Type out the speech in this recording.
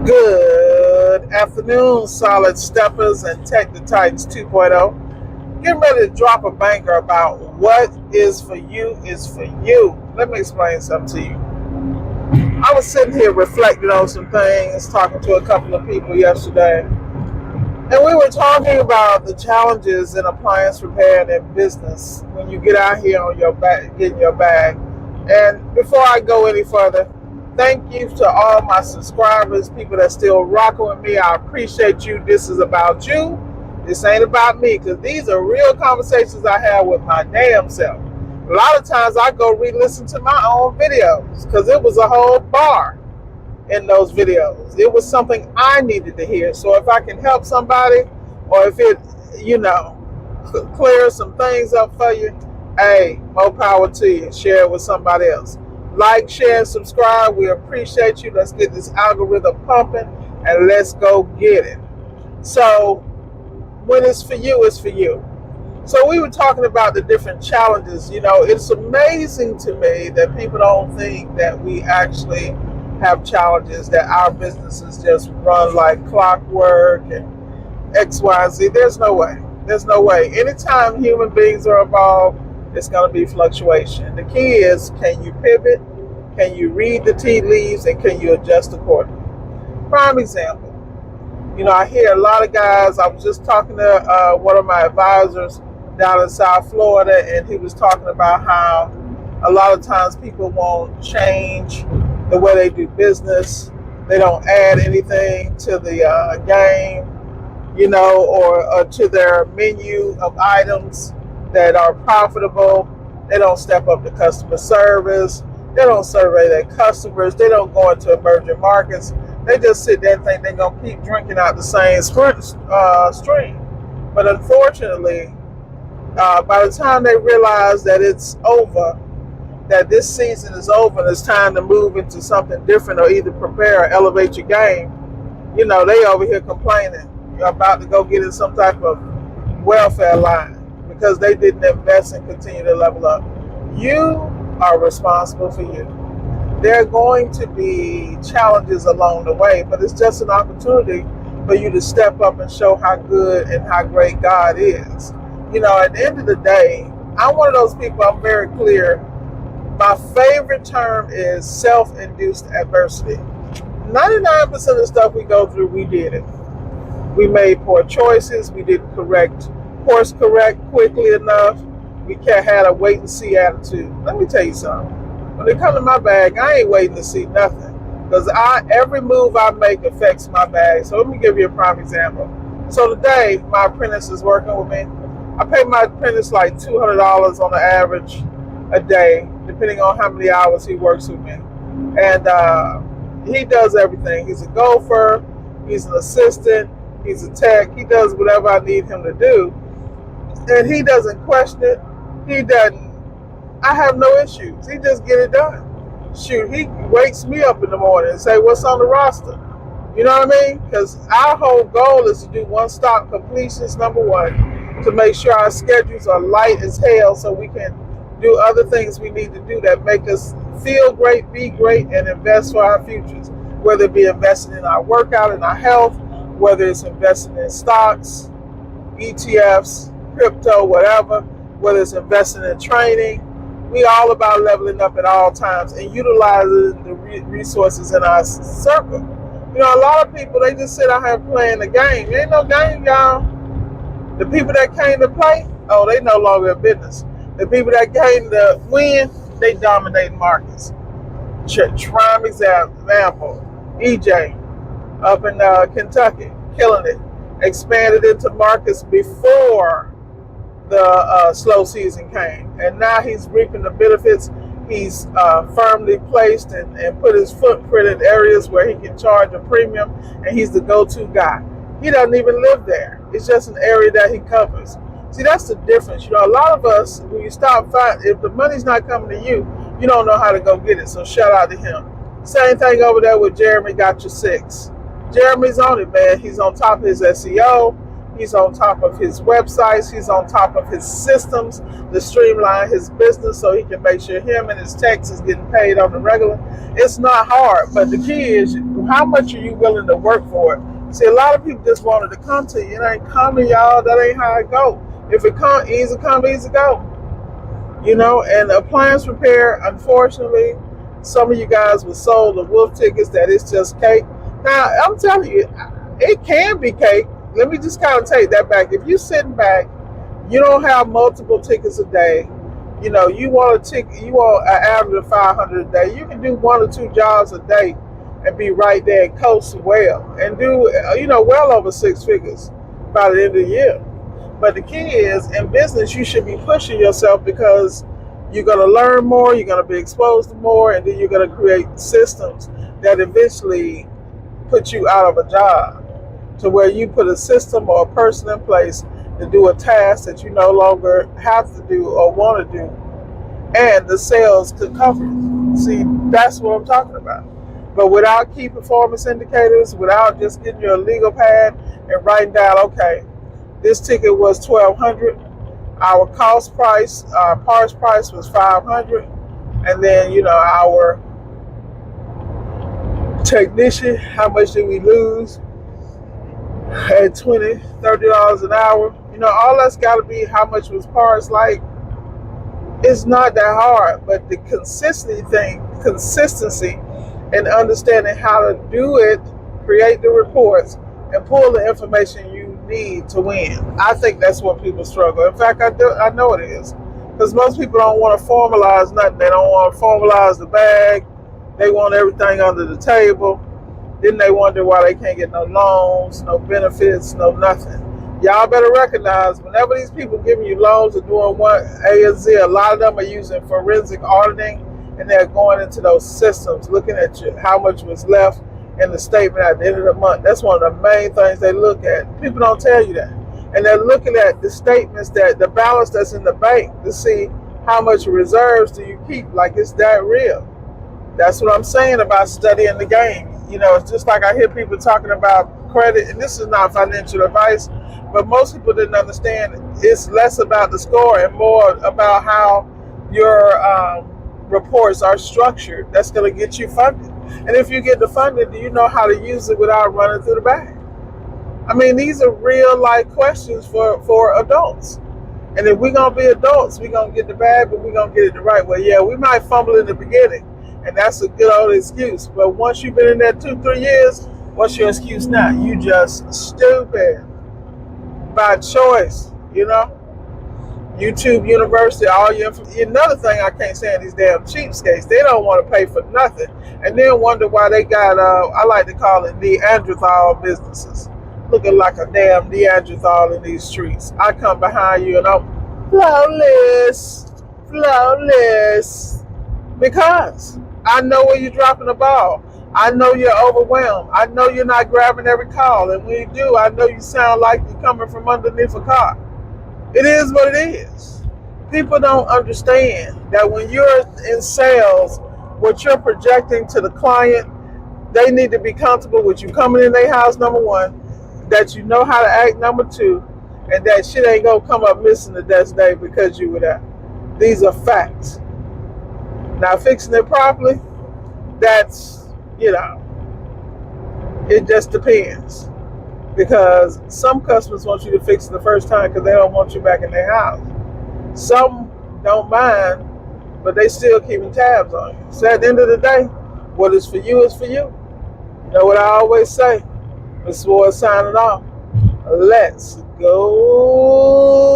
Good afternoon, Solid Steppers and Tech the Titans 2.0. Getting ready to drop a banger about what is for you is for you. Let me explain something to you. I was sitting here reflecting on some things, talking to a couple of people yesterday, and we were talking about the challenges in appliance repair and in business when you get out here on your back, getting your bag. And before I go any further, thank you to all my subscribers, people that still rocking with me. I appreciate you. This is about you. This ain't about me, because these are real conversations I have with my damn self. A lot of times I go re-listen to my own videos because it was a whole bar in those videos. It was something I needed to hear. So if I can help somebody, or if it, clears some things up for you, hey, more power to you. Share it with somebody else. Like, share, and subscribe. We appreciate you. Let's get this algorithm pumping and let's go get it. So when it's for you, it's for you. So we were talking about the different challenges. It's amazing to me that people don't think that we actually have challenges, that our businesses just run like clockwork and X, Y, and Z. There's no way. There's no way. Anytime human beings are involved, it's going to be fluctuation. The key is, can you pivot? Can you read the tea leaves? And can you adjust accordingly? Prime example. I hear a lot of guys. I was just talking to one of my advisors down in South Florida, and he was talking about how a lot of times people won't change the way they do business. They don't add anything to the game, or to their menu of items that are profitable. They don't step up to customer service. They don't survey their customers. They don't go into emerging markets. They just sit there and think they're going to keep drinking out the same stream. But unfortunately, by the time they realize that it's over, that this season is over and it's time to move into something different, or either prepare or elevate your game, they over here complaining. You're about to go get in some type of welfare line because they didn't invest and continue to level up. You are responsible for you. There are going to be challenges along the way, but it's just an opportunity for you to step up and show how good and how great God is. At the end of the day, I'm one of those people, I'm very clear. My favorite term is self-induced adversity. 99% of the stuff we go through, we did it. We made poor choices. We didn't course correct quickly enough. We had a wait and see attitude. Let me tell you something. When it comes to my bag, I ain't waiting to see nothing, because every move I make affects my bag. So let me give you a prime example. So today, my apprentice is working with me. I pay my apprentice like $200 on the average a day, depending on how many hours he works with me. And he does everything. He's a gopher. He's an assistant. He's a tech. He does whatever I need him to do. And he doesn't question it. He doesn't. I have no issues. He just get it done. Shoot, he wakes me up in the morning and say, what's on the roster? You know what I mean? Because our whole goal is to do one-stop completions, number one, to make sure our schedules are light as hell so we can do other things we need to do that make us feel great, be great, and invest for our futures. Whether it be investing in our workout and our health, whether it's investing in stocks, ETFs, crypto, whatever, whether it's investing in training. We all about leveling up at all times and utilizing the resources in our circle. A lot of people, they just sit out here playing the game. There ain't no game, y'all. The people that came to play, they no longer in business. The people that came to win, they dominate markets. Prime example, EJ up in Kentucky, killing it. Expanded into markets before the slow season came. And now he's reaping the benefits. He's firmly placed and put his footprint in areas where he can charge a premium, and he's the go-to guy. He doesn't even live there. It's just an area that he covers. See, that's the difference. A lot of us, when you stop fighting, if the money's not coming to you, you don't know how to go get it. So shout out to him. Same thing over there with Jeremy Got Your Six. Jeremy's on it, man. He's on top of his SEO. He's on top of his websites. He's on top of his systems to streamline his business so he can make sure him and his techs is getting paid on the regular. It's not hard, but the key is how much are you willing to work for it? See, a lot of people just wanted to come to you. It ain't coming, y'all. That ain't how it go. If it come, easy go. And appliance repair, unfortunately, some of you guys were sold the wolf tickets that it's just cake. Now, I'm telling you, it can be cake. Let me just kind of take that back. If you're sitting back, you don't have multiple tickets a day. You want a ticket, you want an average of 500 a day. You can do 1 or 2 jobs a day and be right there and coast well and do, well over 6 figures by the end of the year. But the key is, in business, you should be pushing yourself because you're going to learn more, you're going to be exposed to more, and then you're going to create systems that eventually put you out of a job, to where you put a system or a person in place to do a task that you no longer have to do or want to do, and the sales could cover it. See, that's what I'm talking about. But without key performance indicators, without just getting your legal pad and writing down, okay, this ticket was $1,200, our parts price was $500, and then our technician, how much did we lose at $20, $30 an hour? All that's got to be how much was parts. Like, it's not that hard, but the consistency and understanding how to do it, create the reports, and pull the information you need to win. I think that's what people struggle. In fact, I know it is, because most people don't want to formalize nothing. They don't want to formalize the bag. They want everything under the table. Then they wonder why they can't get no loans, no benefits, no nothing. Y'all better recognize, whenever these people giving you loans or doing one A and Z, a lot of them are using forensic auditing, and they're going into those systems, looking at how much was left in the statement at the end of the month. That's one of the main things they look at. People don't tell you that. And they're looking at the statements, that the balance that's in the bank, to see how much reserves do you keep. Like, it's that real. That's what I'm saying about studying the game. It's just like I hear people talking about credit, and this is not financial advice, but most people didn't understand it's less about the score and more about how your reports are structured. That's going to get you funded. And if you get the funding, do you know how to use it without running through the bag? I mean, these are real life questions for adults. And if we're going to be adults, we're going to get the bag, but we're going to get it the right way. Yeah, we might fumble in the beginning, and that's a good old excuse. But once you've been in there 2-3 years, what's your excuse now? You just stupid by choice, YouTube University, all your another thing I can't stand, these damn cheapskates. They don't want to pay for nothing, and then wonder why they got I like to call it Neanderthal businesses, looking like a damn Neanderthal in these streets. I come behind you and I'm flawless, because I know where you're dropping the ball. I know you're overwhelmed. I know you're not grabbing every call, and when you do, I know you sound like you're coming from underneath a car. It is what it is. People don't understand that when you're in sales, what you're projecting to the client, they need to be comfortable with you coming in their house, number one, that you know how to act, number two, and that shit ain't gonna come up missing the next day because you were there. These are facts. Now, fixing it properly, that's, it just depends. Because some customers want you to fix it the first time because they don't want you back in their house. Some don't mind, but they still keeping tabs on you. So at the end of the day, what is for you is for you. You know what I always say? Mr. Ward signing off. Let's go.